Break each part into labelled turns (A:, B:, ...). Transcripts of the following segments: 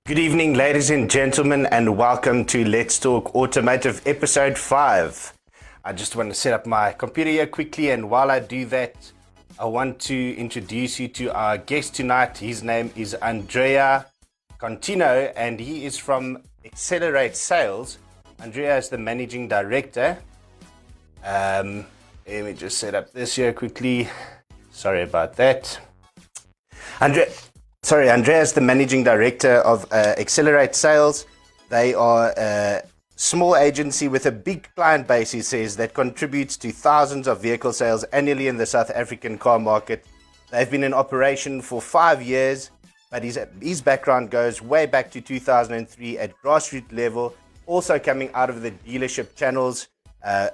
A: Good evening, ladies and gentlemen, and welcome to Let's Talk Automotive episode 5. I just want to set up my computer here quickly, and while I do that, I want to introduce you to our guest tonight. His name is Andrea Contino, and he is from Accelerate Sales. Andrea is the managing director. Let me just set up this here quickly. Sorry about that. Andrea is the managing director of Accelerate Sales. They are a small agency with a big client base, he says, that contributes to thousands of vehicle sales annually in the South African car market. They've been in operation for 5 years, but his background goes way back to 2003 at grassroots level, also coming out of the dealership channels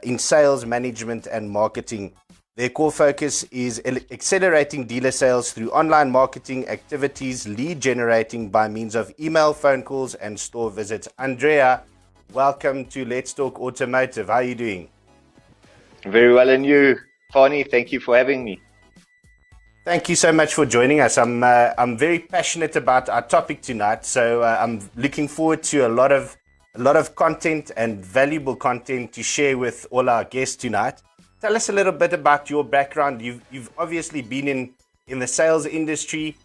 A: in sales, management, and marketing. Their core focus is accelerating dealer sales through online marketing activities, lead generating by means of email, phone calls, and store visits. Andrea, welcome to Let's Talk Automotive. How are you doing?
B: Very well, and you, Fani? Thank you for having me.
A: Thank you so much for joining us. I'm very passionate about our topic tonight, so I'm looking forward to a lot of content and valuable content to share with all our guests tonight. Tell us a little bit about your background. You've obviously been in the sales industry,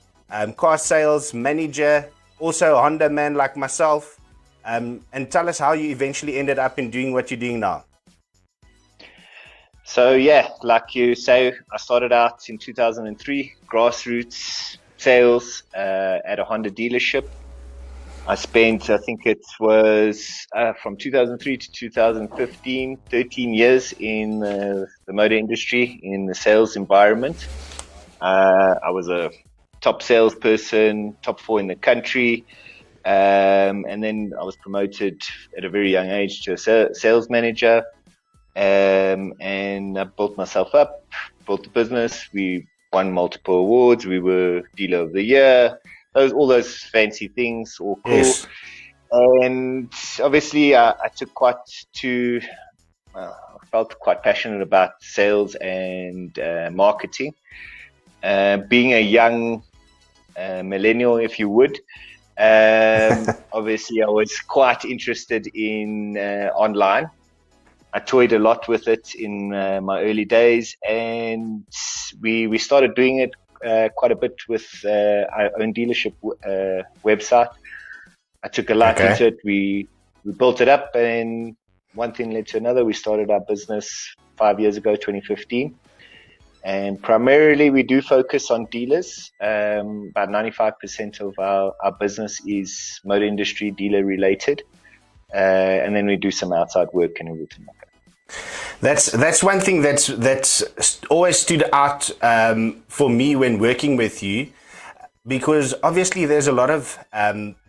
A: car sales manager, also a Honda man like myself. And tell us how you eventually ended up in doing what you're doing now.
B: So yeah, like you say, I started out in 2003, grassroots sales at a Honda dealership. I spent, I think it was from 2003 to 2015, 13 years in the motor industry, in the sales environment. I was a top salesperson, top 4 in the country. And then I was promoted at a very young age to a sales manager. And I built myself up, built the business. We won multiple awards. We were Dealer of the Year. All those fancy things, all cool. Yes. And obviously, I felt quite passionate about sales and marketing. Being a young millennial, if you would, obviously, I was quite interested in online. I toyed a lot with it in my early days, and we started doing it quite a bit with our own dealership website. I took a liking to it. We built it up, and one thing led to another. We started our business 5 years ago, 2015. And primarily we do focus on dealers. About 95% of our business is motor industry dealer related. And then we do some outside work and everything like that.
A: That's one thing that's always stood out for me when working with you, because obviously there's a lot of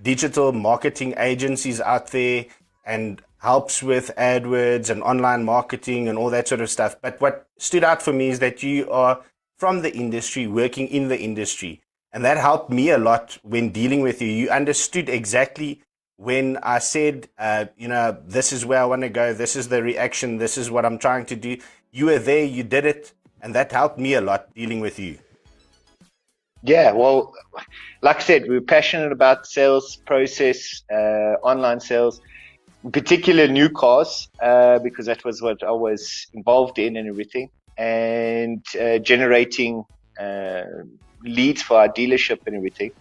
A: digital marketing agencies out there and helps with AdWords and online marketing and all that sort of stuff. But what stood out for me is that you are from the industry, working in the industry, and that helped me a lot when dealing with you. You understood exactly when I said, this is where I want to go, this is the reaction, this is what I'm trying to do. You were there, you did it, and that helped me a lot dealing with you.
B: Yeah, well, like I said, we're passionate about sales process, online sales, in particular new cars, because that was what I was involved in and everything, and generating leads for our dealership and everything.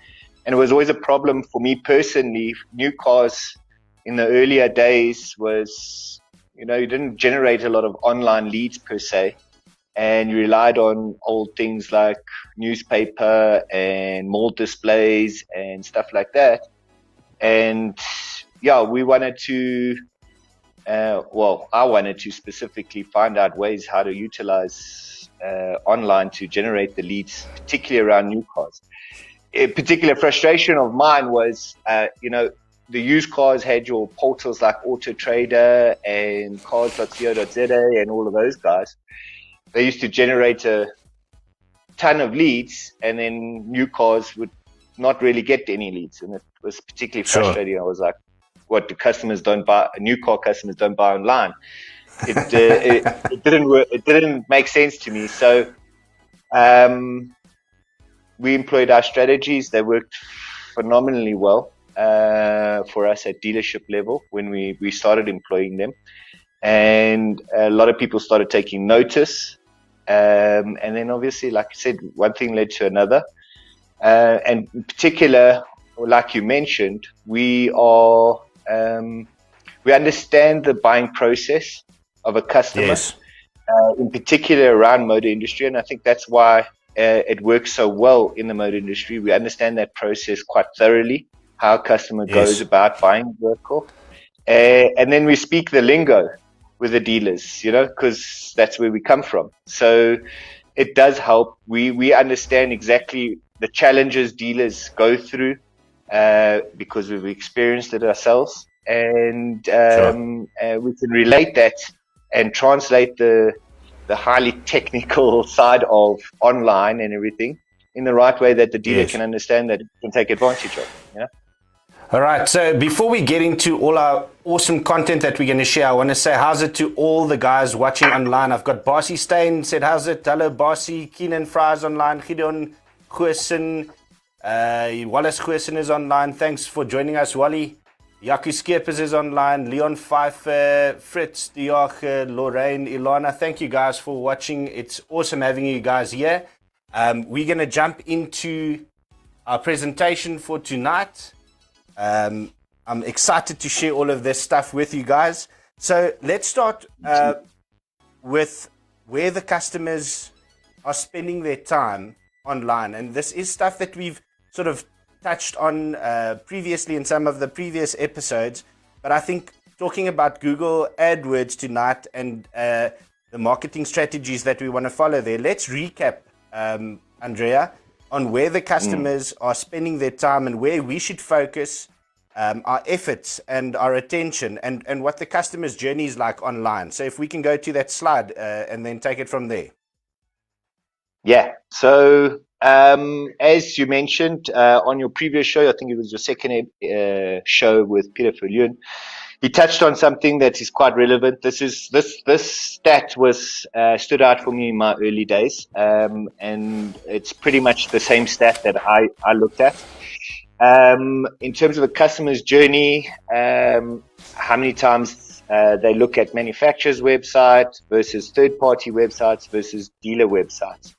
B: And it was always a problem for me personally. New cars in the earlier days was, you didn't generate a lot of online leads per se. And you relied on old things like newspaper and mall displays and stuff like that. And yeah, we wanted to, I wanted to specifically find out ways how to utilize online to generate the leads, particularly around new cars. A particular frustration of mine was, the used cars had your portals like Auto Trader and cars.co.za and all of those guys. They used to generate a ton of leads, and then new cars would not really get any leads, and it was particularly frustrating. Sure. I was like, "What, new car customers don't buy online?" It didn't work. It didn't make sense to me. So, we employed our strategies. They worked phenomenally well. for us at dealership level when we started employing them. And a lot of people started taking notice. And then obviously, like I said, one thing led to another. And in particular, like you mentioned, we understand the buying process of a customer,
A: Yes.
B: In particular around motor industry. And I think that's why it works so well in the motor industry. We understand that process quite thoroughly, how a customer goes about buying a vehicle. And then we speak the lingo with the dealers, because that's where we come from. So it does help. We understand exactly the challenges dealers go through because we've experienced it ourselves. And we can relate that and translate the highly technical side of online and everything in the right way that the dealer can understand, that it can take advantage of.
A: All right, so before we get into all our awesome content that we're going to share, I want to say how's it to all the guys watching online. I've got Barcy Stein said, how's it? Hello, Barcy. Keenan Fries online. Gideon Goosen. Wallace Goosen is online. Thanks for joining us, Wally. Jaco Skeepers is online. Leon Pfeiffer, Fritz, Diach, Lorraine, Ilana. Thank you guys for watching. It's awesome having you guys here. We're going to jump into our presentation for tonight. I'm excited to share all of this stuff with you guys. So let's start with where the customers are spending their time online. And this is stuff that we've sort of touched on previously in some of the previous episodes. But I think talking about Google AdWords tonight and the marketing strategies that we want to follow there, let's recap, Andrea, on where the customers are spending their time and where we should focus our efforts and our attention and what the customer's journey is like online. So if we can go to that slide and then take it from there.
B: Yeah. So as you mentioned on your previous show, I think it was your second show with Peter Verleun, he touched on something that is quite relevant. This stat was stood out for me in my early days, and it's pretty much the same stat that I looked at. In terms of the customer's journey, how many times they look at manufacturer's website versus third-party websites versus dealer websites.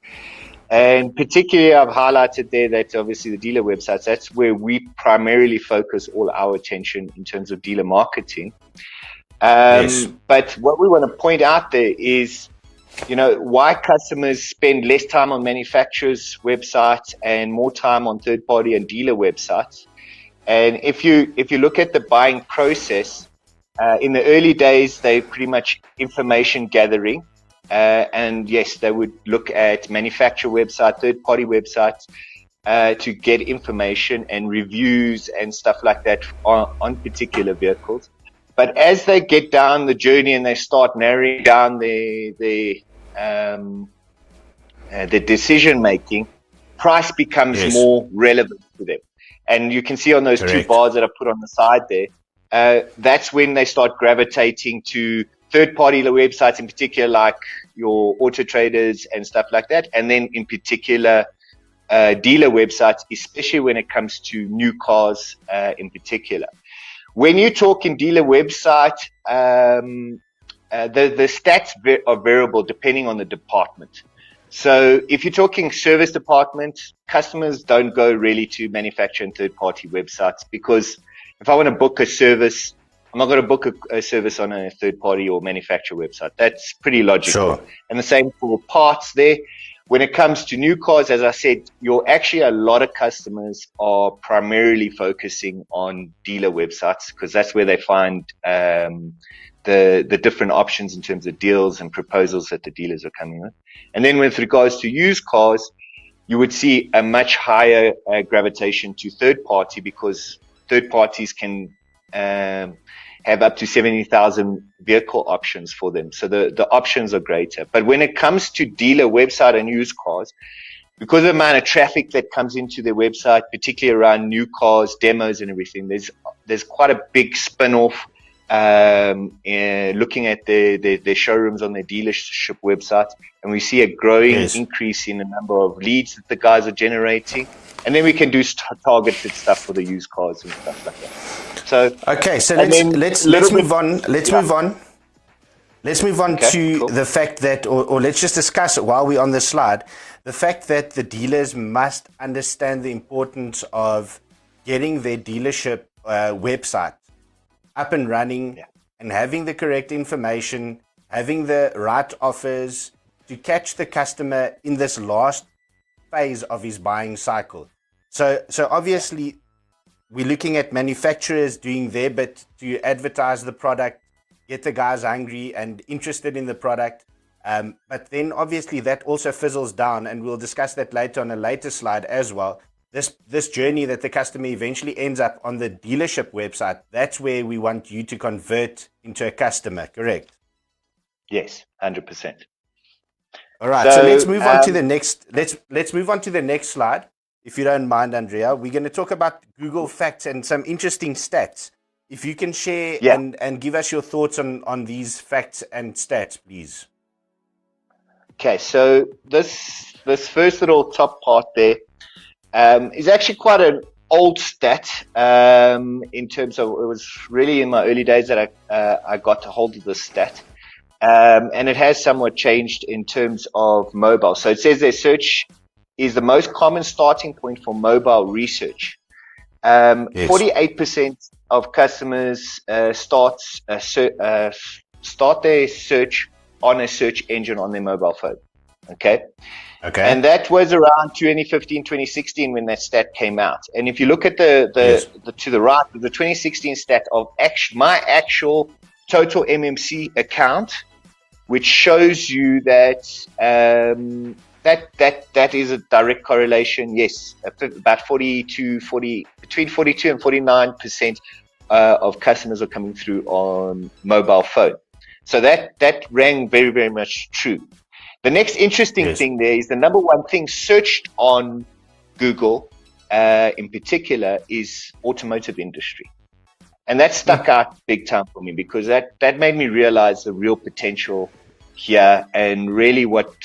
B: And particularly, I've highlighted there that obviously the dealer websites, that's where we primarily focus all our attention in terms of dealer marketing. But what we want to point out there is, why customers spend less time on manufacturers' websites and more time on third-party and dealer websites. And if you look at the buying process, in the early days, they pretty much information gathering. And yes, they would look at manufacturer website, third-party websites to get information and reviews and stuff like that on particular vehicles. But as they get down the journey and they start narrowing down the decision making, price becomes more relevant to them. And you can see on those two bars that I put on the side there, that's when they start gravitating to third-party websites, in particular, like your Auto Traders and stuff like that. And then in particular, dealer websites, especially when it comes to new cars in particular. When you talk in dealer website, the stats are variable depending on the department. So if you're talking service department, customers don't go really to manufacturer and third-party websites, because if I want to book a service, I'm not going to book a service on a third-party or manufacturer website. That's pretty logical. Sure. And the same for parts there. When it comes to new cars, as I said, a lot of customers are primarily focusing on dealer websites, because that's where they find the different options in terms of deals and proposals that the dealers are coming with. And then with regards to used cars, you would see a much higher gravitation to third party, because third parties can have up to 70,000 vehicle options for them. So the options are greater. But when it comes to dealer website and used cars, because of the amount of traffic that comes into their website, particularly around new cars, demos and everything, there's quite a big spin-off looking at their showrooms on their dealership websites. And we see a growing increase in the number of leads that the guys are generating. And then we can do targeted stuff for the used cars and stuff like that. So
A: okay, so
B: and
A: let's move on. Let's move on. Let's move on to
B: cool.
A: the fact that, or let's just discuss it while we're on this slide, the fact that the dealers must understand the importance of getting their dealership website up and running and having the correct information, having the right offers to catch the customer in this last phase of his buying cycle. So obviously, we're looking at manufacturers doing their bit to advertise the product, get the guys hungry and interested in the product. But then obviously that also fizzles down, and we'll discuss that later on a later slide as well. This journey that the customer eventually ends up on the dealership website, that's where we want you to convert into a customer, correct?
B: Yes, 100%.
A: All right, so let's move on to the next. Let's move on to the next slide, if you don't mind, Andrea. We're going to talk about Google facts and some interesting stats. If you can share and give us your thoughts on these facts and stats, please.
B: Okay, so this first little top part there is actually quite an old stat in terms of, it was really in my early days that I got a hold of this stat. And it has somewhat changed in terms of mobile. So it says their search is the most common starting point for mobile research. 48% of customers start their search on a search engine on their mobile phone. Okay. And that was around 2015, 2016 when that stat came out. And if you look at the to the right, the 2016 stat of my actual total MMC account, which shows you that that is a direct correlation. Yes, about between 42 and 49% of customers are coming through on mobile phone. So that rang very, very much true. The next interesting thing there is the number one thing searched on Google, in particular, is automotive industry. And that stuck out big time for me, because that made me realize the real potential here and really what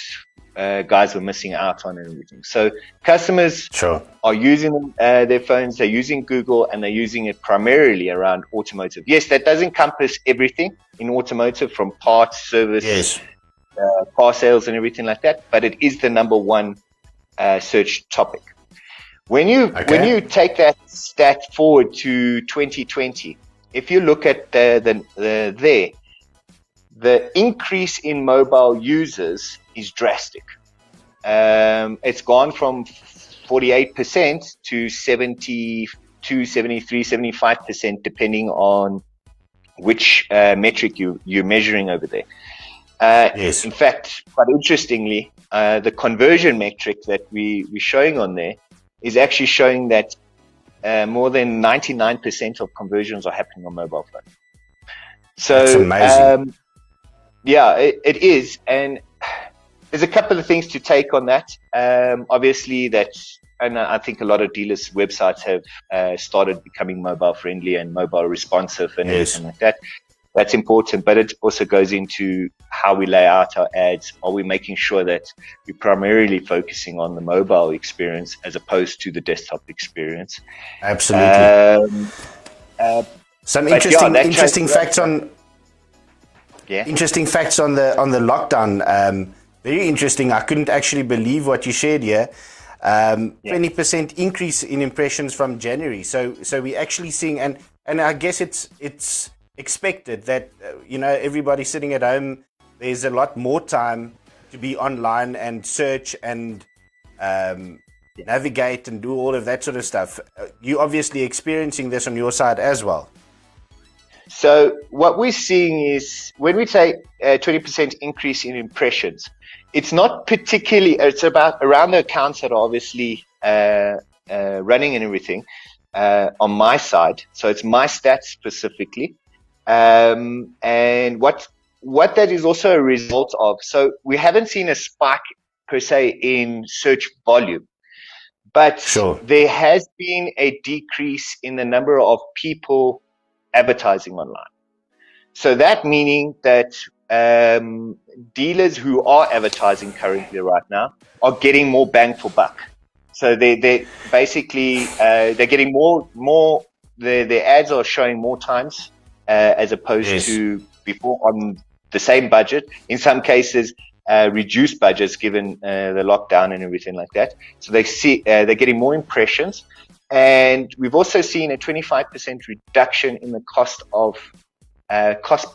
B: guys were missing out on and everything. So customers are using their phones, they're using Google, and they're using it primarily around automotive. Yes, that does encompass everything in automotive, from parts, service, car sales and everything like that, but it is the number one search topic. When you take that stat forward to 2020, if you look at the increase in mobile users is drastic. It's gone from 48% to 72, 73, 75%, depending on which metric you're measuring over there. In fact, quite interestingly, the conversion metric that we're showing on there is actually showing that more than 99% of conversions are happening on mobile phone. So
A: that's amazing.
B: It is. And there's a couple of things to take on that. Obviously and I think a lot of dealers' websites have started becoming mobile friendly and mobile responsive and everything like that. That's important, but it also goes into how we lay out our ads. Are we making sure that we're primarily focusing on the mobile experience as opposed to the desktop experience?
A: Absolutely. Some interesting facts on the lockdown. Very interesting. I couldn't actually believe what you shared here. 20% increase in impressions from January. So we're actually seeing, and I guess it's expected that everybody sitting at home, there's a lot more time to be online and search and navigate and do all of that sort of stuff. You obviously experiencing this on your side as well.
B: So what we're seeing is, when we take a 20% increase in impressions, it's not particularly, it's about around the accounts that are obviously running and everything on my side. So it's my stats specifically. And what that is also a result of, so we haven't seen a spike per se in search volume, but there has been a decrease in the number of people advertising online. So that meaning that dealers who are advertising currently right now are getting more bang for buck. So they basically they're getting more. Their ads are showing more times as opposed to before on the same budget. In some cases, reduced budgets given the lockdown and everything like that. So they're getting more impressions, and we've also seen a 25% reduction in the cost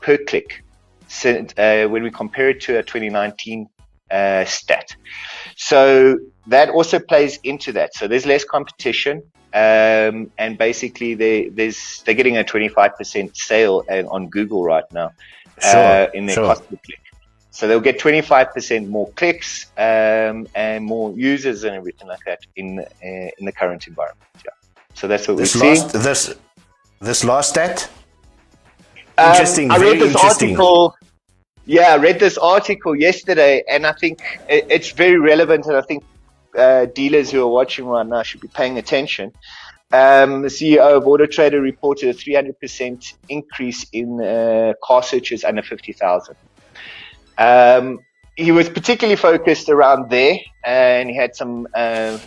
B: per click since, when we compare it to a 2019 stat. So that also plays into that. So there's less competition, and basically they're getting a 25% sale on Google right now in their cost per click. So they'll get 25% more clicks and more users and everything like that in the current environment. Yeah. So that's what we're seeing.
A: This last stat.
B: Interesting. I read this article. Yeah, I read this article yesterday, and I think it's very relevant, and I think dealers who are watching right now should be paying attention. The CEO of Auto Trader reported a 300% increase in car searches under 50,000. He was particularly focused around there, and he had some very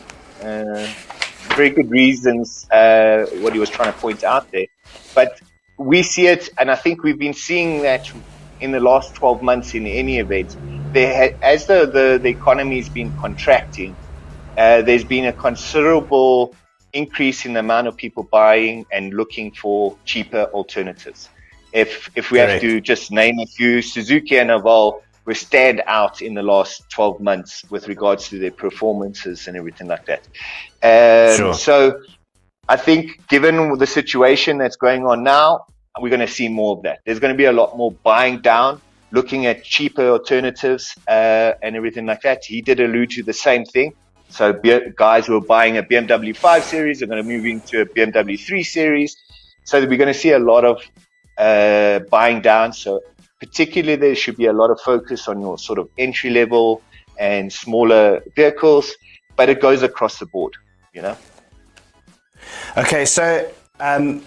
B: good reasons what he was trying to point out there. But we see it, and I think we've been seeing that in the last 12 months in any event. As the economy's been contracting, there's been a considerable increase in the amount of people buying and looking for cheaper alternatives. If we have to just name a few, Suzuki and Naval were stand out in the last 12 months with regards to their performances and everything like that. So I think given the situation that's going on now, we're going to see more of that. There's going to be a lot more buying down, looking at cheaper alternatives and everything like that. He did allude to the same thing. So guys who are buying a BMW 5 Series are going to move into a BMW 3 Series. So we're going to see a lot of buying down. So particularly there should be a lot of focus on your sort of entry level and smaller vehicles, but it goes across the board, you know.
A: Okay, so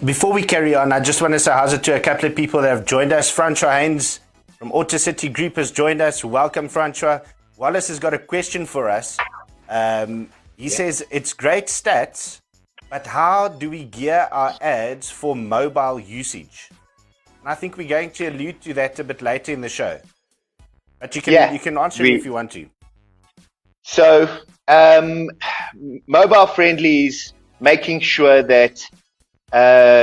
A: before we carry on, I just want to say how's it to a couple of people that have joined us. Francois Haynes from Auto City Group has joined us. Welcome, Francois. Wallace has got a question for us. He says, it's great stats, but how do we gear our ads for mobile usage? And I think we're going to allude to that a bit later in the show. But you can answer it if you want to.
B: So, mobile friendly is making sure that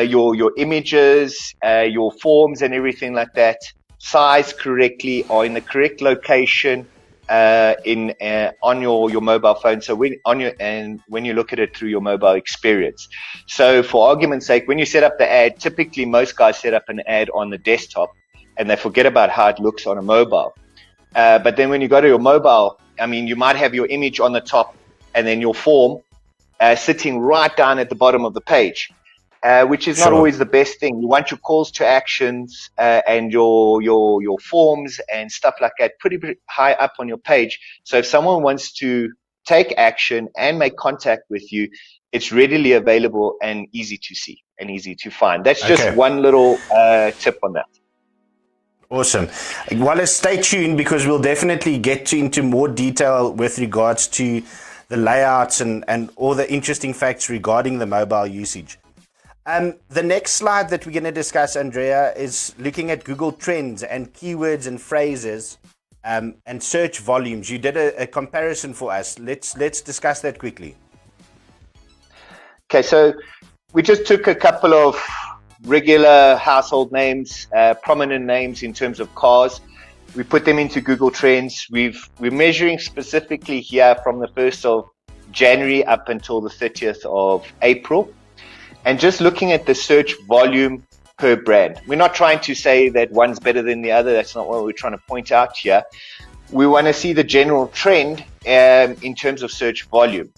B: your images, your forms and everything like that size correctly or in the correct location on your mobile phone. So when you look at it through your mobile experience. So for argument's sake, when you set up the ad, typically most guys set up an ad on the desktop and they forget about how it looks on a mobile. But then when you go to your mobile, I mean, you might have your image on the top and then your form sitting right down at the bottom of the page. Which is not always the best thing. You want your calls to actions and your forms and stuff like that pretty high up on your page. So if someone wants to take action and make contact with you, it's readily available and easy to see and easy to find. That's just one little tip on that.
A: Awesome. Well, stay tuned because we'll definitely get into more detail with regards to the layouts and all the interesting facts regarding the mobile usage. The next slide that we're going to discuss, Andrea, is looking at Google Trends and keywords and phrases and search volumes. You did a comparison for us. Let's discuss that quickly.
B: Okay, so we just took a couple of regular household names, prominent names in terms of cars. We put them into Google Trends. We're measuring specifically here from the 1st of January up until the 30th of April. And just looking at the search volume per brand. We're not trying to say that one's better than the other. That's not what we're trying to point out here. We want to see the general trend in terms of search volume.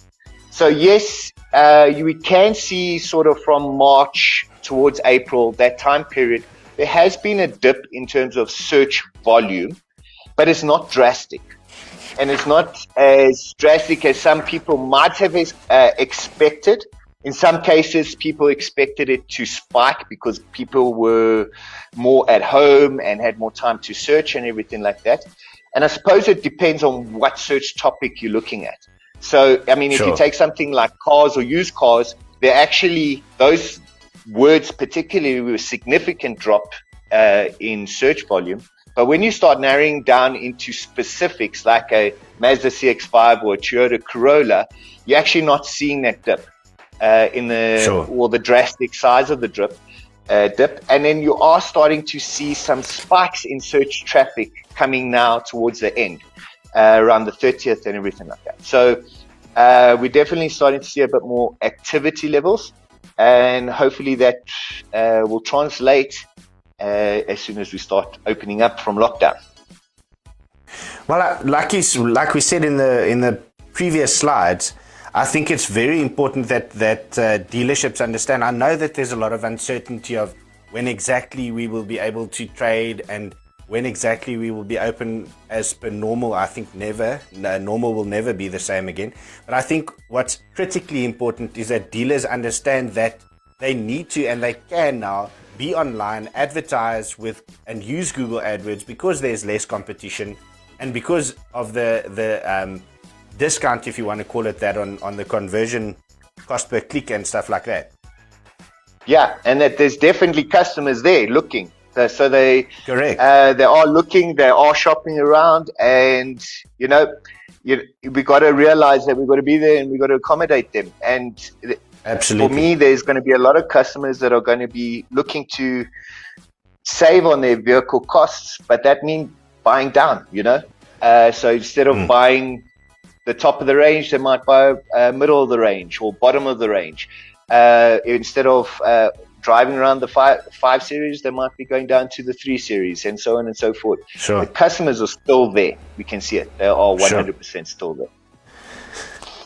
B: So yes, we can see sort of from March towards April, that time period, there has been a dip in terms of search volume, but it's not drastic. And it's not as drastic as some people might have expected. In some cases, people expected it to spike because people were more at home and had more time to search and everything like that. And I suppose it depends on what search topic you're looking at. So, I mean, if you
A: Sure.
B: take something like cars or used cars, they're actually, those words particularly, with a significant drop in search volume. But when you start narrowing down into specifics like a Mazda CX-5 or a Toyota Corolla, you're actually not seeing that dip
A: Sure.
B: or the drastic size of the dip. And then you are starting to see some spikes in search traffic coming now towards the end, around the 30th and everything like that. So we're definitely starting to see a bit more activity levels, and hopefully that will translate as soon as we start opening up from lockdown.
A: Well, like we said in the previous slides, I think it's very important that dealerships understand. I know that there's a lot of uncertainty of when exactly we will be able to trade and when exactly we will be open as per normal. I think normal will never be the same again. But I think what's critically important is that dealers understand that they need to and they can now be online, advertise with and use Google AdWords because there's less competition and because of the discount, if you want to call it that, on the conversion cost per click and stuff like that.
B: Yeah, and that there's definitely customers there looking. So they
A: Correct.
B: They are looking, they are shopping around, and we got to realize that we've got to be there and we've got to accommodate them. And
A: Absolutely.
B: For me, there's going to be a lot of customers that are going to be looking to save on their vehicle costs, but that means buying down, So instead of buying the top of the range, they might buy middle of the range or bottom of the range. Instead of driving around the 5 Series, they might be going down to the 3 Series and so on and so forth.
A: Sure.
B: The customers are still there. We can see it. They are 100% still there.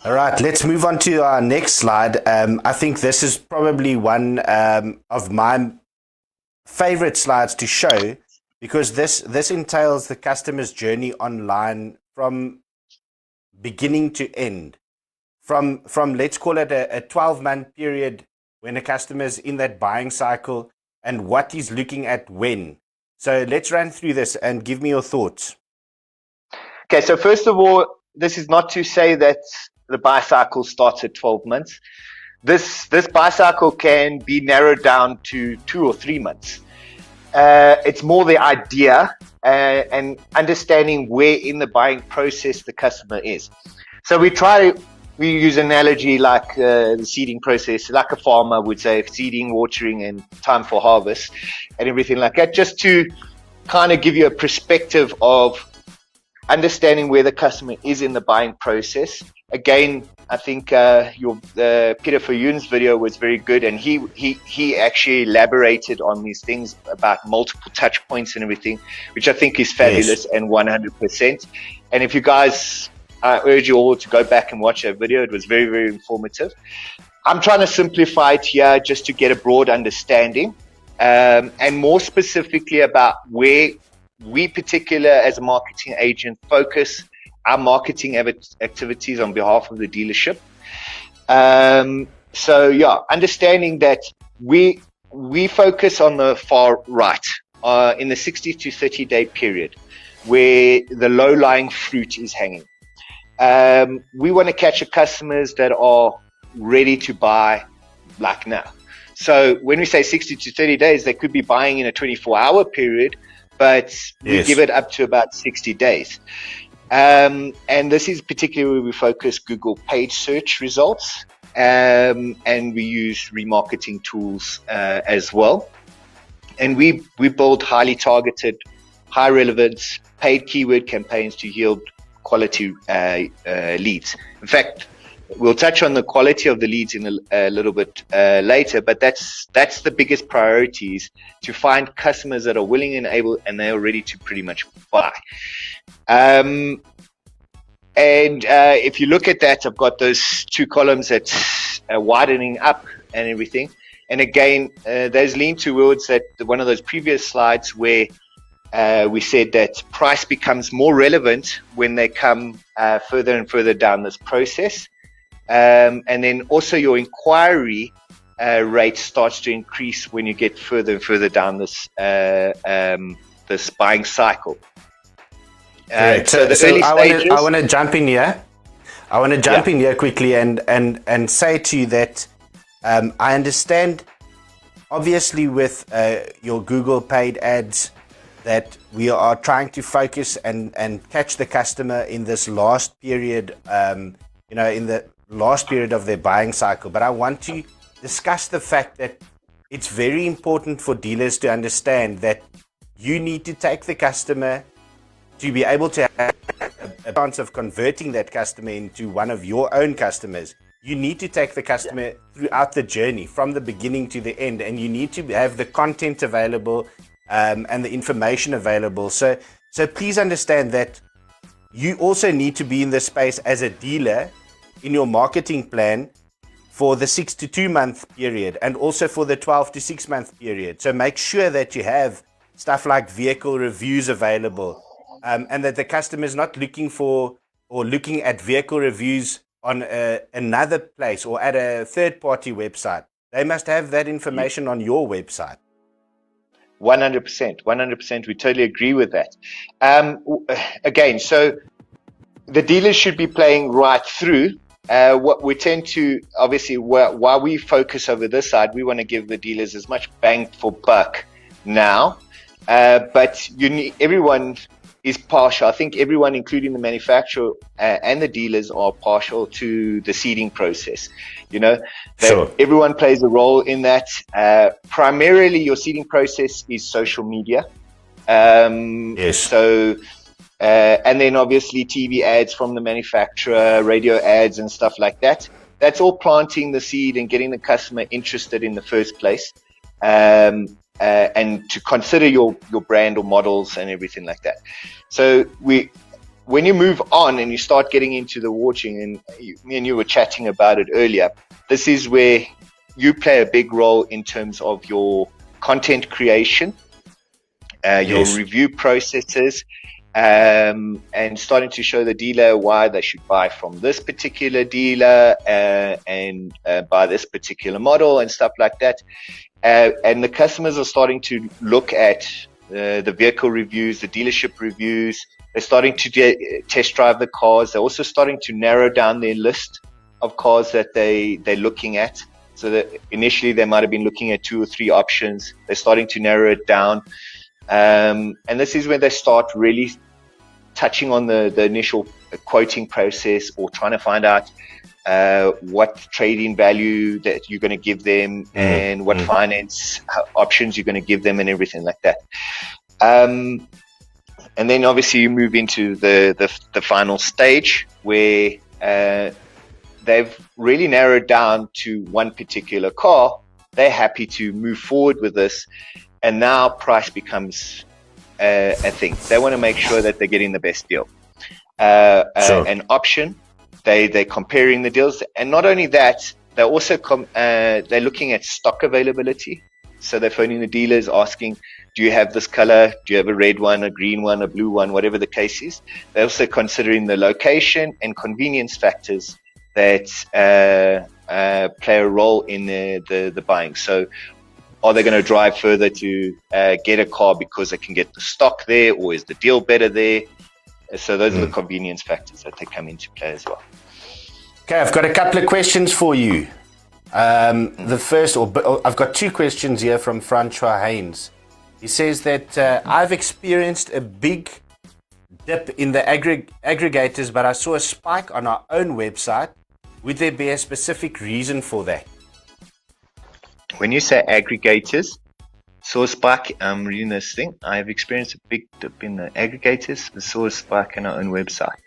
A: All right, let's move on to our next slide. I think this is probably one of my favorite slides to show because this entails the customer's journey online from beginning to end. From let's call it a 12-month period when a customer's in that buying cycle and what he's looking at when. So let's run through this and give me your thoughts.
B: Okay, so first of all, this is not to say that the buy cycle starts at 12 months. This buy cycle can be narrowed down to 2 or 3 months. It's more the idea and understanding where in the buying process the customer is. So we use analogy like the seeding process, like a farmer would say, seeding, watering, and time for harvest and everything like that, just to kind of give you a perspective of understanding where the customer is in the buying process. Again, I think Peter Fayun's video was very good, and he actually elaborated on these things about multiple touch points and everything, which I think is fabulous. Yes. And 100%. And if you guys, I urge you all to go back and watch that video. It was very, very informative. I'm trying to simplify it here just to get a broad understanding, and more specifically about where we particular as a marketing agent focus our marketing activities on behalf of the dealership. Understanding that we focus on the far right, in the 60 to 30 day period where the low-lying fruit is hanging. We want to capture customers that are ready to buy like now. So when we say 60 to 30 days, they could be buying in a 24-hour period, but we give it up to about 60 days. And this is particularly where we focus Google page search results, and we use remarketing tools as well. And we build highly targeted, high relevance, paid keyword campaigns to yield quality leads. In fact, we'll touch on the quality of the leads in a little bit later, but that's the biggest priority, is to find customers that are willing and able, and they are ready to pretty much buy. If you look at that, I've got those 2 columns that's widening up and everything. And again, those lean towards that one of those previous slides where we said that price becomes more relevant when they come further and further down this process. And then also your inquiry rate starts to increase when you get further and further down this buying cycle.
A: So I want to jump in here. I want to jump in here quickly and say to you that I understand, obviously, with your Google paid ads, that we are trying to focus and catch the customer in this last period, in the last period of their buying cycle. But I want to discuss the fact that it's very important for dealers to understand that you need to take the customer to be able to have a chance of converting that customer into one of your own customers. You need to take the customer throughout the journey from the beginning to the end, and you need to have the content available and the information available. So please understand that you also need to be in the space as a dealer in your marketing plan for the 6 to 2 month period and also for the 12 to 6 month period. So make sure that you have stuff like vehicle reviews available, and that the customer is not looking for or looking at vehicle reviews on another place or at a third-party website. They must have that information on your website.
B: 100%. We totally agree with that. Again, so the dealers should be playing right through. What we tend to, obviously, while we focus over this side, we want to give the dealers as much bang for buck now. But everyone is partial. I think everyone, including the manufacturer and the dealers, are partial to the seeding process.
A: Sure.
B: Everyone plays a role in that. Primarily, your seeding process is social media.
A: Yes.
B: So, and then obviously TV ads from the manufacturer, radio ads and stuff like that. That's all planting the seed and getting the customer interested in the first place. And to consider your brand or models and everything like that. So when you move on and you start getting into the watching, and me and you were chatting about it earlier, this is where you play a big role in terms of your content creation, your review processes, and starting to show the dealer why they should buy from this particular dealer and buy this particular model and stuff like that. And the customers are starting to look at the vehicle reviews, the dealership reviews. They're starting to test drive the cars. They're also starting to narrow down their list of cars that they're looking at. So that initially they might have been looking at 2 or 3 options. They're starting to narrow it down. And this is when they start really touching on the initial quoting process, or trying to find out what trading value that you're going to give them, and what finance options you're going to give them, and everything like that. And then obviously you move into the final stage where they've really narrowed down to one particular car. They're happy to move forward with this, and now price becomes a thing. They want to make sure that they're getting the best deal. An option. They're comparing the deals, and not only that, they're also they're looking at stock availability. So they're phoning the dealers asking, do you have this color? Do you have a red one, a green one, a blue one, whatever the case is? They're also considering the location and convenience factors that play a role in the buying. So are they going to drive further to get a car because they can get the stock there, or is the deal better there? So those are the convenience factors that they come into play as well.
A: Okay, I've got a couple of questions for you. The first, I've got 2 questions here from Francois Haynes. He says that I've experienced a big dip in the aggregators, but I saw a spike on our own website. Would there be a specific reason for that?
B: When you say aggregators, saw a spike, I'm reading this thing. I've experienced a big dip in the aggregators, but saw a spike on our own website.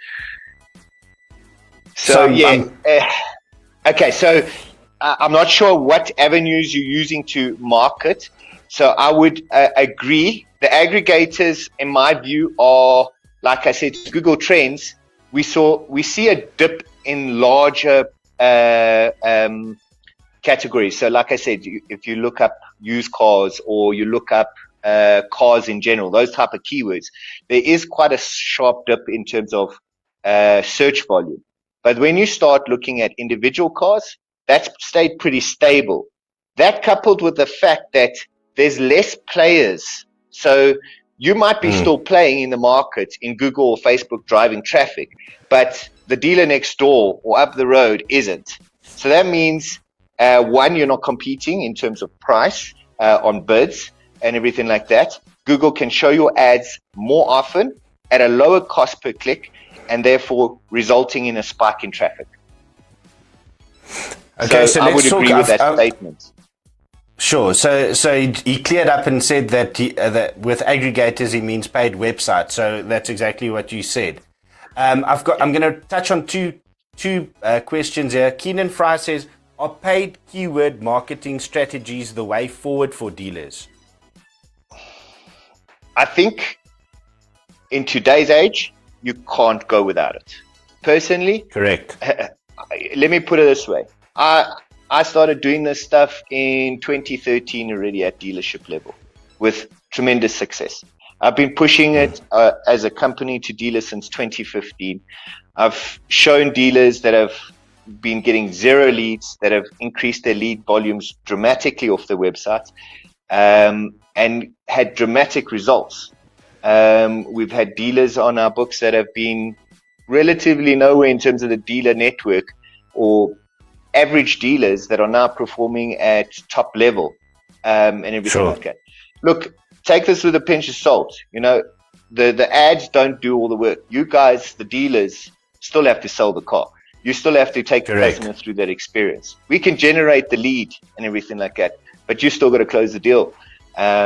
B: Okay, so I'm not sure what avenues you're using to market. So I would agree. The aggregators, in my view, are, like I said, Google Trends. We see a dip in larger categories. So like I said, if you look up used cars, or you look up cars in general, those type of keywords, there is quite a sharp dip in terms of search volume. But when you start looking at individual cars, that's stayed pretty stable. That, coupled with the fact that there's less players, so you might be still playing in the market in Google or Facebook driving traffic, but the dealer next door or up the road isn't. So that means, one, you're not competing in terms of price on bids and everything like that. Google can show your ads more often at a lower cost per click, and therefore resulting in a spike in traffic.
A: Okay, so
B: I would agree with that statement.
A: Sure. So he cleared up and said that that with aggregators he means paid websites. So that's exactly what you said. I'm going to touch on two questions here. Keenan Fry says, are paid keyword marketing strategies the way forward for dealers?
B: I think in today's age, you can't go without it. Personally,
A: correct.
B: Let me put it this way. I started doing this stuff in 2013 already at dealership level with tremendous success. I've been pushing it as a company to dealers since 2015. I've shown dealers that have been getting zero leads, that have increased their lead volumes dramatically off their websites, and had dramatic results. We've had dealers on our books that have been relatively nowhere in terms of the dealer network, or average dealers that are now performing at top level, and everything like that. Look, take this with a pinch of salt. You know, the ads don't do all the work. You guys, the dealers, still have to sell the car. You still have to take the customer through that experience. We can generate the lead and everything like that, but you still got to close the deal.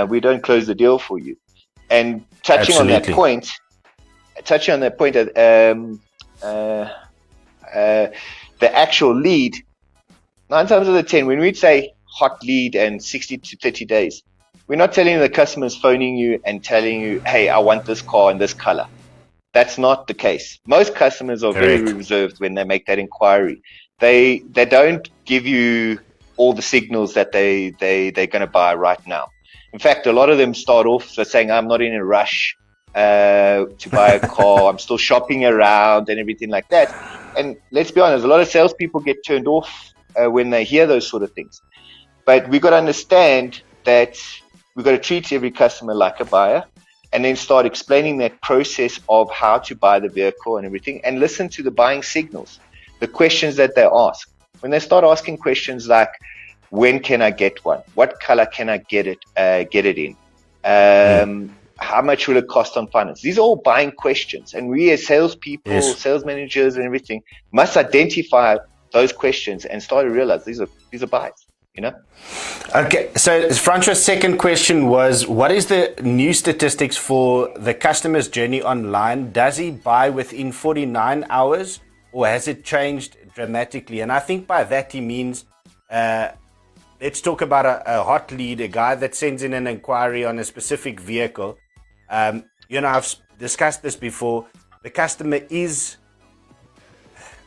B: We don't close the deal for you. And touching on that point, the actual lead, 9 times out of 10, when we say hot lead and 60 to 30 days, we're not telling the customers phoning you and telling you, hey, I want this car in this color. That's not the case. Most customers are very reserved when they make that inquiry. They don't give you all the signals that they're going to buy right now. In fact, a lot of them start off saying, I'm not in a rush to buy a car. I'm still shopping around and everything like that. And let's be honest, a lot of salespeople get turned off when they hear those sort of things. But we've got to understand that we've got to treat every customer like a buyer, and then start explaining that process of how to buy the vehicle and everything, and listen to the buying signals, the questions that they ask. When they start asking questions like, when can I get one? What color can I get it in? How much will it cost on finance? These are all buying questions. And we as salespeople, sales managers and everything must identify those questions and start to realize these are buys, you know?
A: Okay, so Francois' second question was, what is the new statistics for the customer's journey online? Does he buy within 49 hours or has it changed dramatically? And I think by that he means, let's talk about a hot lead, a guy that sends in an inquiry on a specific vehicle. You know, I've discussed this before. The customer is,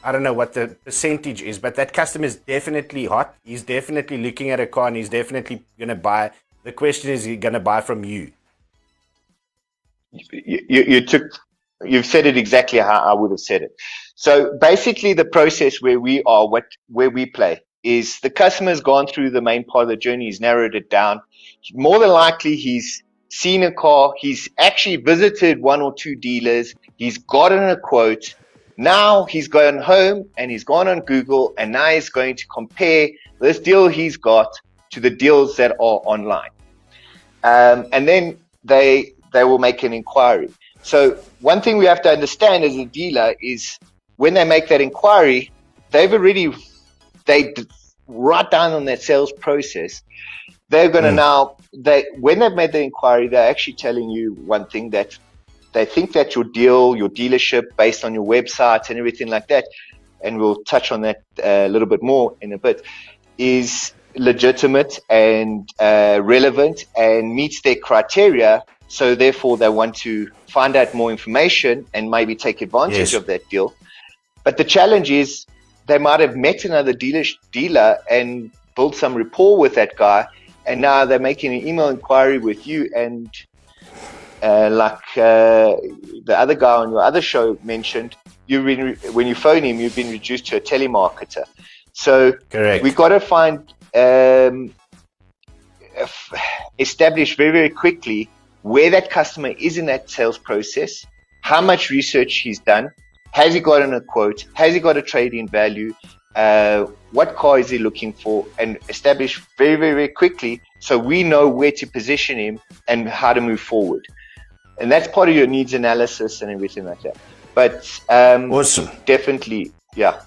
A: I don't know what the percentage is, but that customer is definitely hot. He's definitely looking at a car and he's definitely going to buy. The question is he going to buy from you?
B: You've said it exactly how I would have said it. So basically the process where we play is the customer's gone through the main part of the journey. He's narrowed it down. More than likely he's seen a car. He's actually visited 1 or 2 dealers. He's gotten a quote. Now he's gone home and he's gone on Google, and now he's going to compare this deal he's got to the deals that are online. And then they will make an inquiry. So one thing we have to understand as a dealer is when they make that inquiry, they write down on that sales process. They're going to when they've made the inquiry, they're actually telling you one thing, that they think that your dealership, based on your website and everything like that, and we'll touch on that a little bit more in a bit, is legitimate and relevant and meets their criteria. So therefore, they want to find out more information and maybe take advantage of that deal. But the challenge is they might have met another dealer and built some rapport with that guy, and now they're making an email inquiry with you, and like the other guy on your other show mentioned, when you phone him, you've been reduced to a telemarketer. So we've got to find, establish very, very quickly where that customer is in that sales process, how much research he's done, Has he gotten a quote? Has he got a trade-in value? What car is he looking for? And establish very, very, very quickly so we know where to position him and how to move forward. And that's part of your needs analysis and everything like that. But
A: awesome.
B: Definitely, yeah.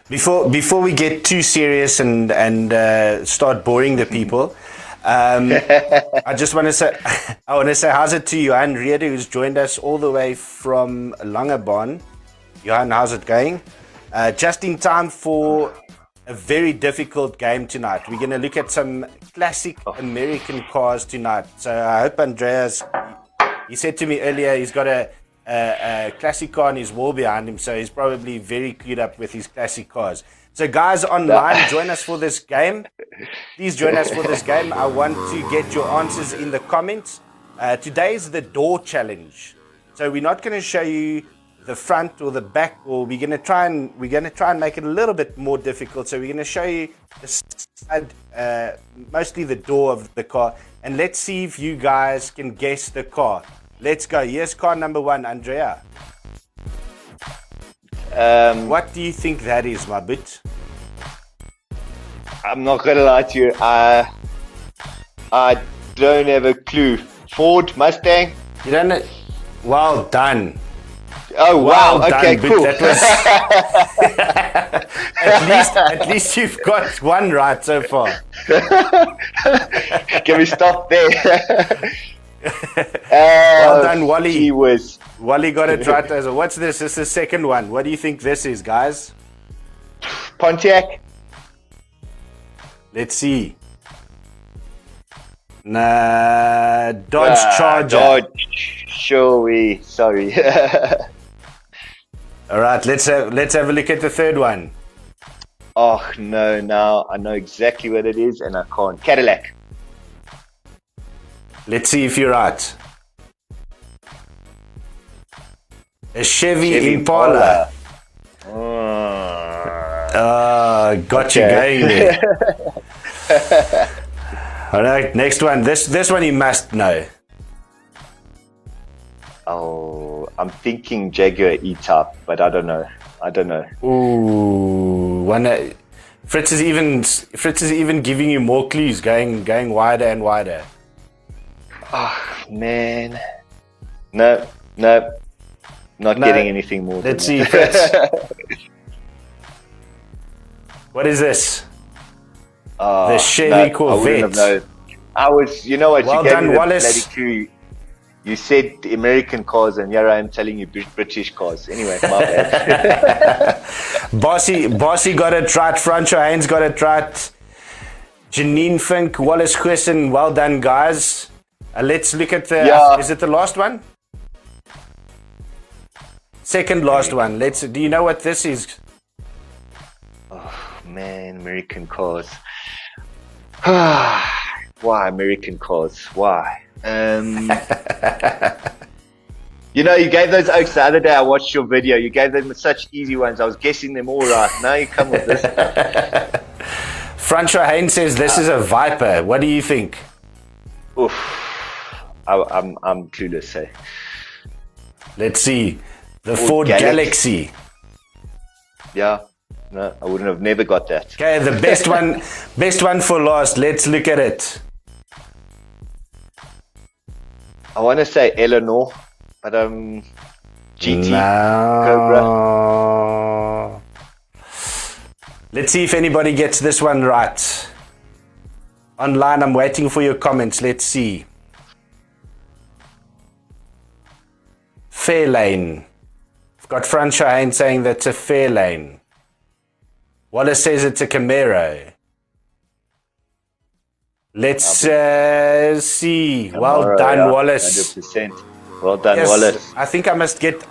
A: Before we get too serious and start boring the people, I just want to say, how's it to Johan Riede, who's joined us all the way from Langebaan. Johan, how's it going? Just in time for a very difficult game tonight. We're going to look at some classic American cars tonight. So I hope Andrea's... He said to me earlier he's got a classic car on his wall behind him, so he's probably very clued up with his classic cars. So guys online, join us for this game. Please join us for this game. I want to get your answers in the comments. Today is the door challenge. So we're not going to show you the front or the back, or we're going to try and make it a little bit more difficult. So we're going to show you the side, mostly the door of the car, and let's see if you guys can guess the car. Let's go. Here's car number 1, Andrea. What do you think that is, my bit?
B: I'm not gonna lie to you. I don't have a clue. Ford, Mustang.
A: You don't know? Well done.
B: Oh wow!
A: Well
B: Okay,
A: done,
B: cool.
A: That was at least you've got one right so far.
B: Can we stop there?
A: Well done, Wally.
B: He was.
A: Wally got it right. What's this? This is the second one. What do you think this is, guys?
B: Pontiac.
A: Let's see. Nah, Dodge Charger.
B: Dodge. Sorry.
A: All right, let's have a look at the third one.
B: Oh no! Now I know exactly what it is, and I can't. Cadillac.
A: Let's see if you're right. A Chevy Impala. Got you going there. All right, next one. This one you must know.
B: Oh, I'm thinking Jaguar E-Type, but I don't know.
A: Ooh, Fritz is even giving you more clues, going wider and wider.
B: Oh man, no, not getting anything more.
A: Let's see, Fritz. What is this? The Chevy Corvette.
B: I was, you know what?
A: Well
B: you gave
A: done,
B: me the
A: Wallace.
B: bloody clue. You said American cars, and here I am telling you British cars. Anyway, my bad.
A: Bossy got it right. Franco Haynes got it right. Janine Fink, Wallace Quisson, well done, guys. Let's look at the... Is it the last one? Second last one. Do you know what this is?
B: Oh, man, American cars. Why American cars? Why? You know, you gave those oaks the other day. I watched your video. You gave them such easy ones. I was guessing them all right. Now you come with this.
A: Francois Haynes says this is a Viper. What do you think?
B: Oof. I'm clueless. Hey.
A: Let's see. The Ford Galaxy.
B: Yeah. No, I wouldn't have never got that.
A: Okay, the best one for last. Let's look at it.
B: I want to say Eleanor, but GT
A: Cobra. Let's see if anybody gets this one right. Online, I'm waiting for your comments. Let's see. Fairlane. I've got Francois Haynes saying that's a Fairlane. Wallace says it's a Camaro. Let's see. Well done, Wallace.
B: 100%. Well done, Wallace.
A: I think I must get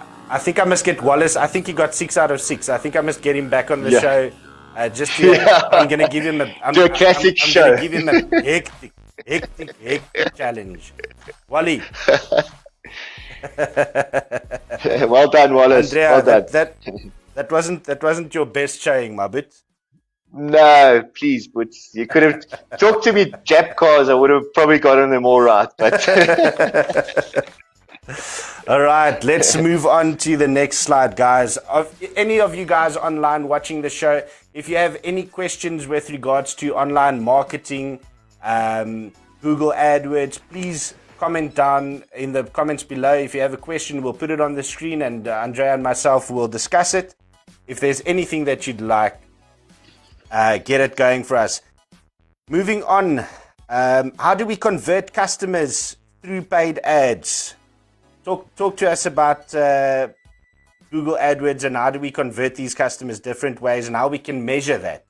A: Wallace. I think he got 6 out of 6. I think I must get him back on the show. I'm going to give him a
B: classic show.
A: I'm going to give him a hectic challenge. Wally.
B: Well done, Wallace.
A: Andrea,
B: well done.
A: That wasn't your best showing, my bit.
B: No, please, but you could have talked to me Jap cars. I would have probably gotten them all right. But
A: All right, let's move on to the next slide, guys. Any of you guys online watching the show, if you have any questions with regards to online marketing, Google AdWords, please comment down in the comments below. If you have a question, we'll put it on the screen, and Andrea and myself will discuss it. If there's anything that you'd like, get it going for us. Moving on, how do we convert customers through paid ads? Talk to us about Google AdWords and how do we convert these customers different ways and how we can measure that.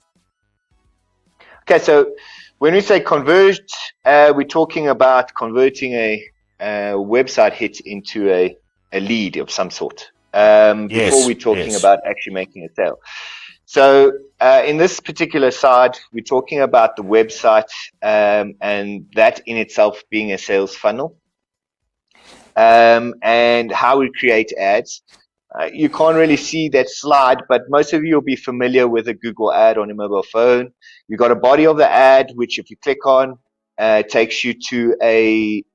B: Okay, so when we say convert, we're talking about converting a website hit into a lead of some sort. Before we're talking about actually making a sale. So in this particular side, we're talking about the website and that in itself being a sales funnel. And how we create ads. You can't really see that slide, but most of you will be familiar with a Google ad on a mobile phone. You've got a body of the ad, which if you click on, takes you to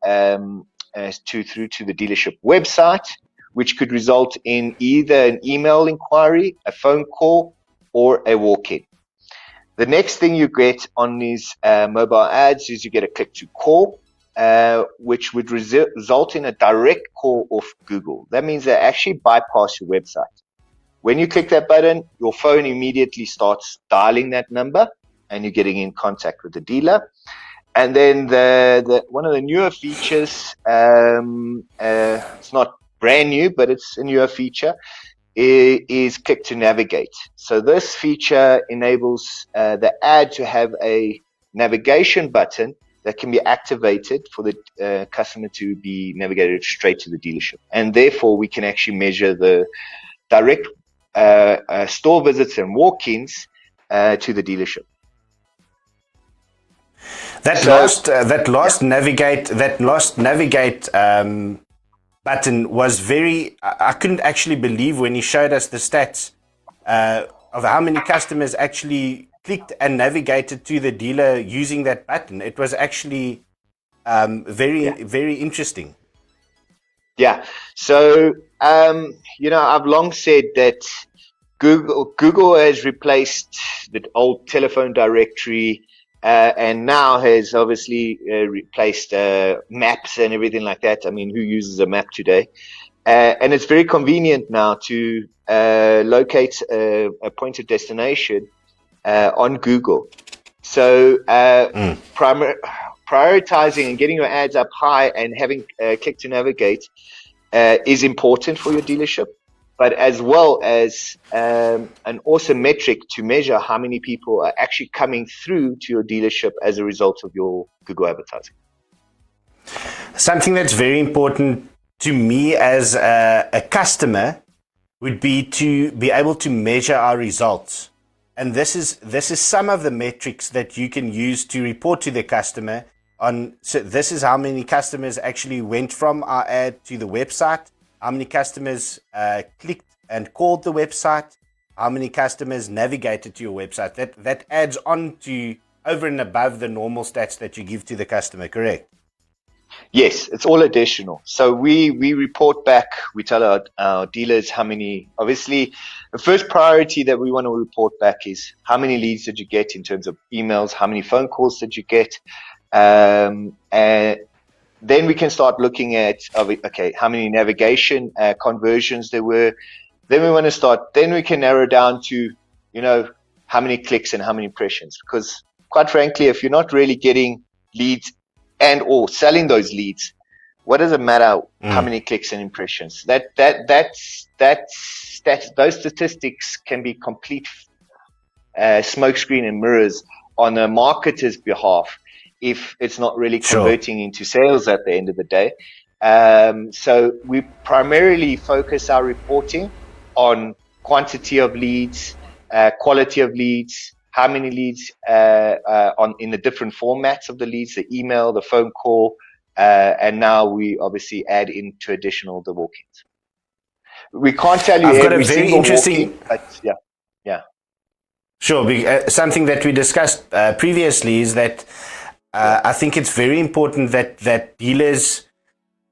B: through to the dealership website, which could result in either an email inquiry, a phone call, or a walk-in. The next thing you get on these mobile ads is you get a click to call. Which would result in a direct call off Google. That means they actually bypass your website. When you click that button, your phone immediately starts dialing that number and you're getting in contact with the dealer. And then the one of the newer features, it's not brand new, but it's a newer feature, is click to navigate. So this feature enables the ad to have a navigation button that can be activated for the customer to be navigated straight to the dealership. And therefore, we can actually measure the direct store visits and walk-ins to the dealership.
A: That last navigate button was very. I couldn't actually believe when he showed us the stats of how many customers actually clicked and navigated to the dealer using that button. It was actually very interesting.
B: Yeah. So I've long said that Google has replaced the old telephone directory and now has obviously replaced maps and everything like that. I mean, who uses a map today? And it's very convenient now to locate a point of destination on Google. So prioritizing and getting your ads up high and having click to navigate is important for your dealership, but as well as an awesome metric to measure how many people are actually coming through to your dealership as a result of your Google advertising.
A: Something that's very important to me as a customer would be to be able to measure our results. And this is some of the metrics that you can use to report to the customer on. So this is how many customers actually went from our ad to the website, how many customers clicked and called the website, how many customers navigated to your website. That adds on to over and above the normal stats that you give to the customer, correct?
B: Yes, it's all additional. So we report back, we tell our dealers how many, obviously, the first priority that we want to report back is how many leads did you get in terms of emails, how many phone calls did you get, and then we can start looking at, okay, how many navigation conversions there were. Then we can narrow down to, how many clicks and how many impressions. Because quite frankly, if you're not really getting leads and or selling those leads, what does it matter how many clicks and impressions? Those statistics can be complete smokescreen and mirrors on a marketer's behalf if it's not really converting into sales at the end of the day. So we primarily focus our reporting on quantity of leads, quality of leads, how many leads in the different formats of the leads, the email, the phone call, and now we obviously add into additional the walk-ins. We can't tell you every single walk-in, but yeah.
A: Sure. Something that we discussed previously is that I think it's very important that dealers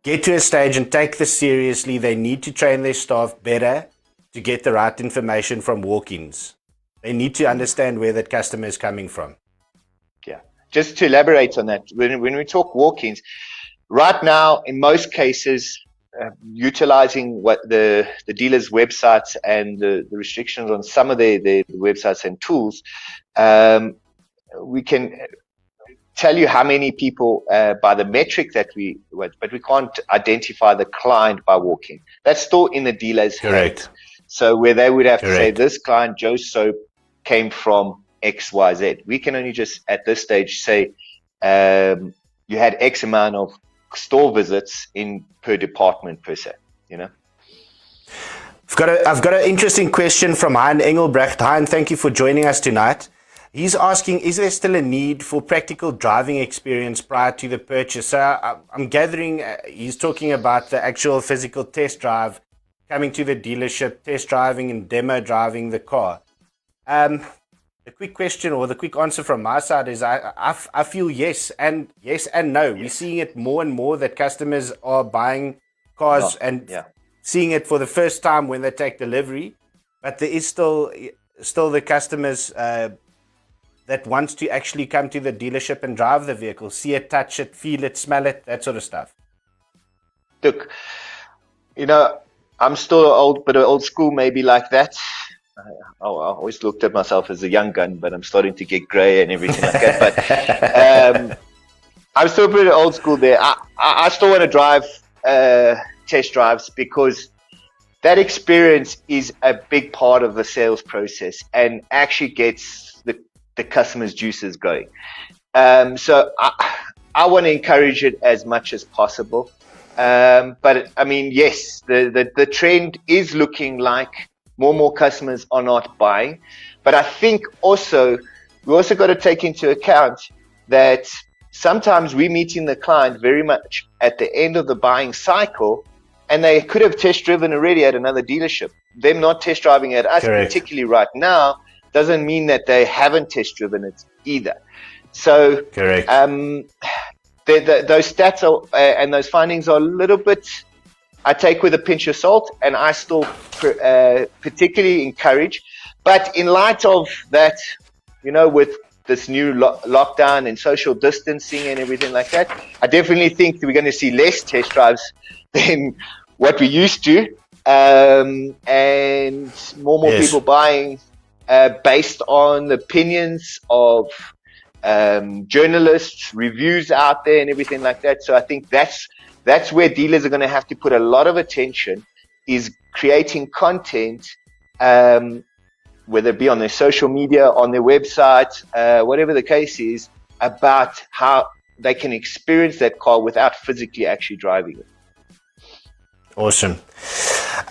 A: get to a stage and take this seriously, they need to train their staff better to get the right information from walk-ins. They need to understand where that customer is coming from.
B: Yeah. Just to elaborate on that, when we talk walk-ins, right now, in most cases, utilizing what the dealers' websites and the restrictions on some of their websites and tools, we can tell you how many people by the metric that but we can't identify the client by walk-in. That's still in the dealer's hands. So where they would have to say, this client, Joe Soap, came from XYZ. We can only just at this stage say you had X amount of store visits in per department per se, you know.
A: I've got an interesting question from Hein Engelbrecht. Hein, thank you for joining us tonight. He's asking, is there still a need for practical driving experience prior to the purchase? So I'm gathering he's talking about the actual physical test drive, coming to the dealership, test driving and demo driving the car. The quick question or the quick answer from my side is I feel yes and no. Yes. We're seeing it more and more that customers are buying cars seeing it for the first time when they take delivery, but there is still the customers that wants to actually come to the dealership and drive the vehicle, see it, touch it, feel it, smell it, that sort of stuff.
B: Look, you know, I'm still old school, maybe like that. I always looked at myself as a young gun, but I'm starting to get grey and everything like that. But I'm still pretty old school there. I still want to drive test drives because that experience is a big part of the sales process and actually gets the customer's juices going. So I want to encourage it as much as possible. But I mean, yes, the trend is looking like more and more customers are not buying. But I think we also got to take into account that sometimes we're meeting the client very much at the end of the buying cycle, and they could have test driven already at another dealership. Them not test driving at us, particularly right now, doesn't mean that they haven't test driven it either. So those stats and those findings are a little bit, I take with a pinch of salt, and I still particularly encourage. But in light of that, you know, with this new lockdown and social distancing and everything like that, I definitely think that we're going to see less test drives than what we used to, and more people buying based on the opinions of journalists, reviews out there and everything like that. So I think that's where dealers are going to have to put a lot of attention, is creating content, whether it be on their social media, on their website, whatever the case is, about how they can experience that car without physically actually driving it.
A: Awesome.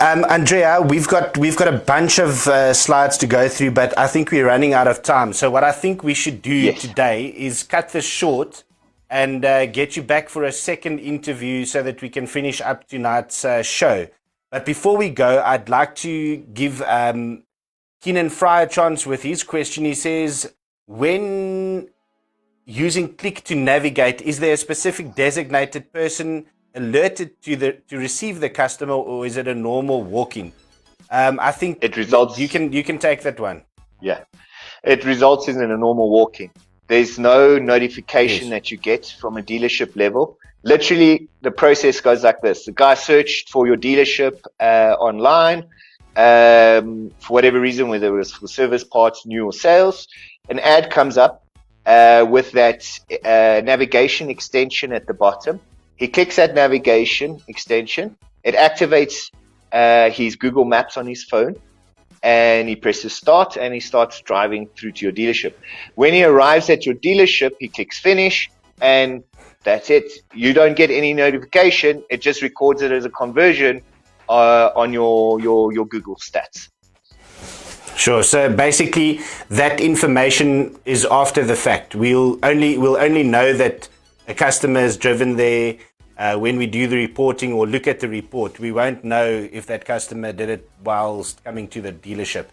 A: Andrea, we've got a bunch of slides to go through, but I think we're running out of time. So what I think we should do today is cut this short and get you back for a second interview so that we can finish up tonight's show. But before we go, I'd like to give Keenan Fry a chance with his question. He says, when using Click to navigate, is there a specific designated person alerted to receive the customer, or is it a normal walk-in? I think
B: it results.
A: You can take that one.
B: Yeah, it results in a normal walk-in. There's no notification that you get from a dealership level. Literally, the process goes like this: the guy searched for your dealership online for whatever reason, whether it was for service, parts, new, or sales. An ad comes up with that navigation extension at the bottom. He clicks that navigation extension. It activates his Google Maps on his phone, and he presses start, and he starts driving through to your dealership. When he arrives at your dealership, he clicks finish, and that's it. You don't get any notification. It just records it as a conversion on your Google stats.
A: Sure. So basically, that information is after the fact. We'll only know that a customer has driven there when we do the reporting or look at the report. We won't know if that customer did it whilst coming to the dealership.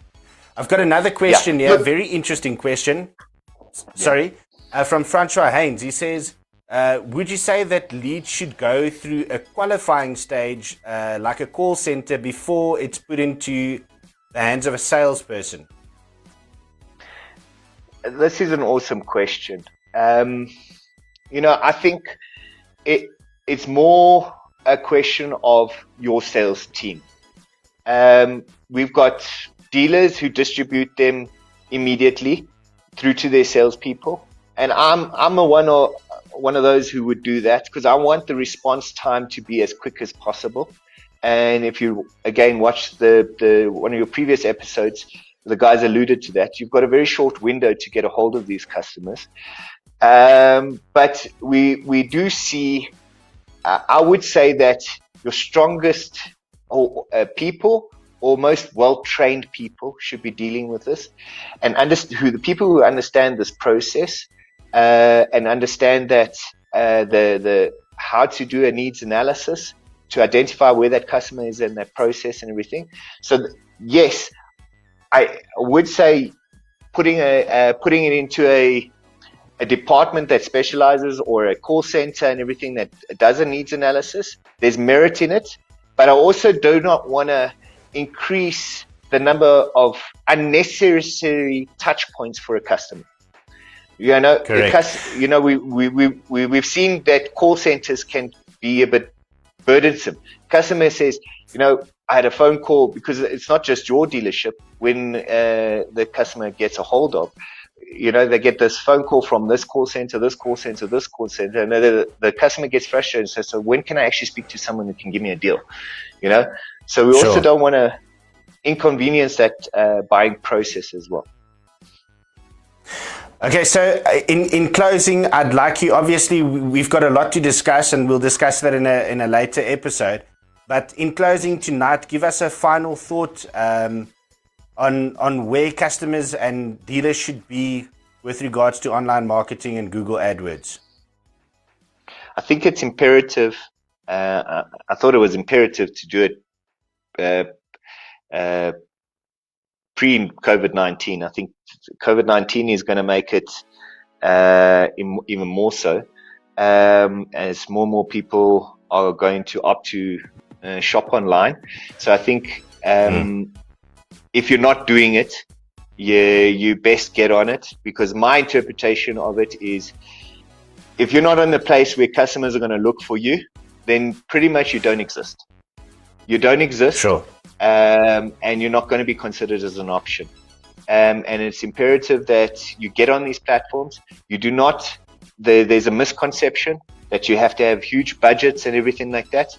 A: I've got another question here, a very interesting question. Sorry, from Francois Haynes. He says, would you say that leads should go through a qualifying stage, like a call center, before it's put into the hands of a salesperson?
B: This is an awesome question. I think it's more a question of your sales team. We've got dealers who distribute them immediately through to their salespeople, and I'm one of those who would do that because I want the response time to be as quick as possible. And if you again watch the one of your previous episodes, the guys alluded to that. You've got a very short window to get a hold of these customers. But we do see, I would say that your strongest people or most well-trained people should be dealing with this, and the people who understand this process and understand that the how to do a needs analysis to identify where that customer is in that process and everything. So yes, I would say putting it into a department that specializes, or a call center and everything that does a needs analysis, there's merit in it. But I also do not want to increase the number of unnecessary touch points for a customer.
A: Correct.
B: We've seen that call centers can be a bit burdensome. Customer says, I had a phone call, because it's not just your dealership. When the customer gets a hold of, they get this phone call from this call center, and the customer gets frustrated and says, so when can I actually speak to someone who can give me a deal? So we also don't want to inconvenience that buying process as well.
A: Okay, so in closing, I'd like you, obviously we've got a lot to discuss, and we'll discuss that in a later episode. But in closing tonight, give us a final thought on where customers and dealers should be with regards to online marketing and Google AdWords.
B: I think it's imperative. I thought it was imperative to do it pre-COVID-19. I think COVID-19 is going to make it even more so, as more and more people are going to opt to shop online. So I think if you're not doing it, you best get on it, because my interpretation of it is, if you're not in the place where customers are going to look for you, then pretty much you don't exist. You don't exist.
A: Sure.
B: And you're not going to be considered as an option. And it's imperative that you get on these platforms. You do not, there's a misconception that you have to have huge budgets and everything like that.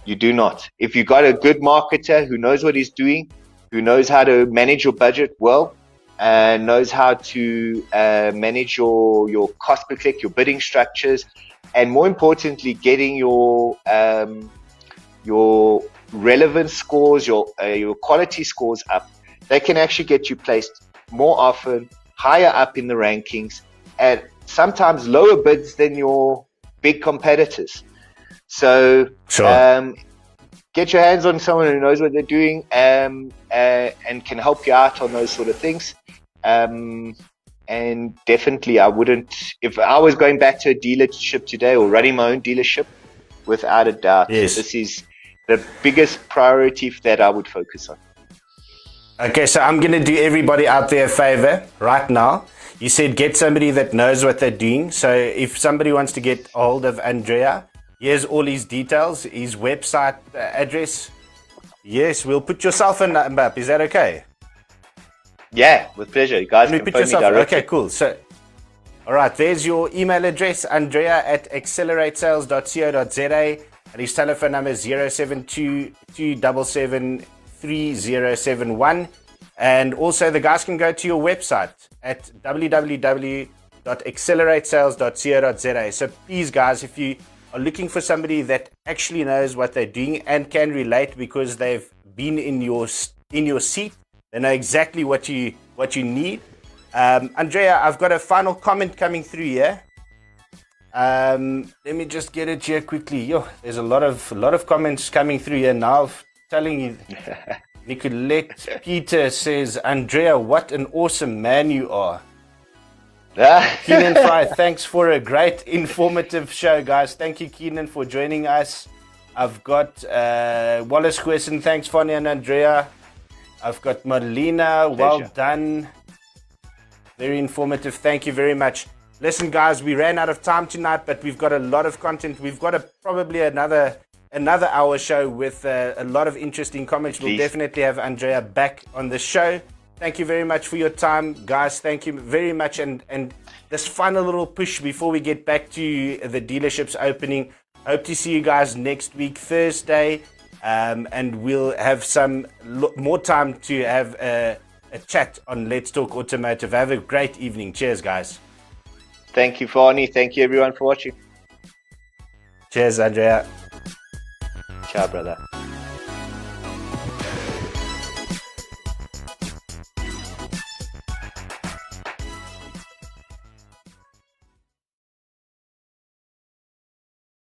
B: You do not. If you've got a good marketer who knows what he's doing, who knows how to manage your budget well, and knows how to manage your cost per click, your bidding structures, and more importantly, getting your relevance scores, your quality scores up, they can actually get you placed more often, higher up in the rankings, at sometimes lower bids than your big competitors. So get your hands on someone who knows what they're doing and can help you out on those sort of things. And definitely, I wouldn't, if I was going back to a dealership today or running my own dealership, without a doubt, this is the biggest priority that I would focus on.
A: Okay, so I'm going to do everybody out there a favor right now. You said get somebody that knows what they're doing. So if somebody wants to get a hold of Andrea, here's all his details, his website address. Yes, we'll put your cell phone number up. Is that okay?
B: Yeah, with pleasure. You guys can phone me directly.
A: Okay, cool. So, all right, there's your email address, andrea@acceleratesales.co.za, and his telephone number is 072-277-3071. And also the guys can go to your website at www.acceleratesales.co.za. So please, guys, if you are looking for somebody that actually knows what they're doing and can relate because they've been in your seat, they know exactly what you need. Andrea, I've got a final comment coming through here. Let me just get it here quickly. There's a lot of comments coming through here now. Telling you, Nicolette Peter says, Andrea, what an awesome man you are. Keenan Fry, thanks for a great informative show, guys. Thank you, Keenan, for joining us. I've got Wallace Quesson. Thanks, Fonny and Andrea. I've got Molina. Well done. Very informative. Thank you very much. Listen, guys, we ran out of time tonight, but we've got a lot of content. We've got probably another hour show with a lot of interesting comments. We'll definitely have Andrea back on the show. Thank you very much for your time, guys. Thank you very much. And this final little push before we get back to the dealerships opening. Hope to see you guys next week, Thursday. And we'll have some more time to have a chat on Let's Talk Automotive. Have a great evening. Cheers, guys.
B: Thank you, Fonny. Thank you, everyone, for watching.
A: Cheers, Andrea.
B: Ciao, brother.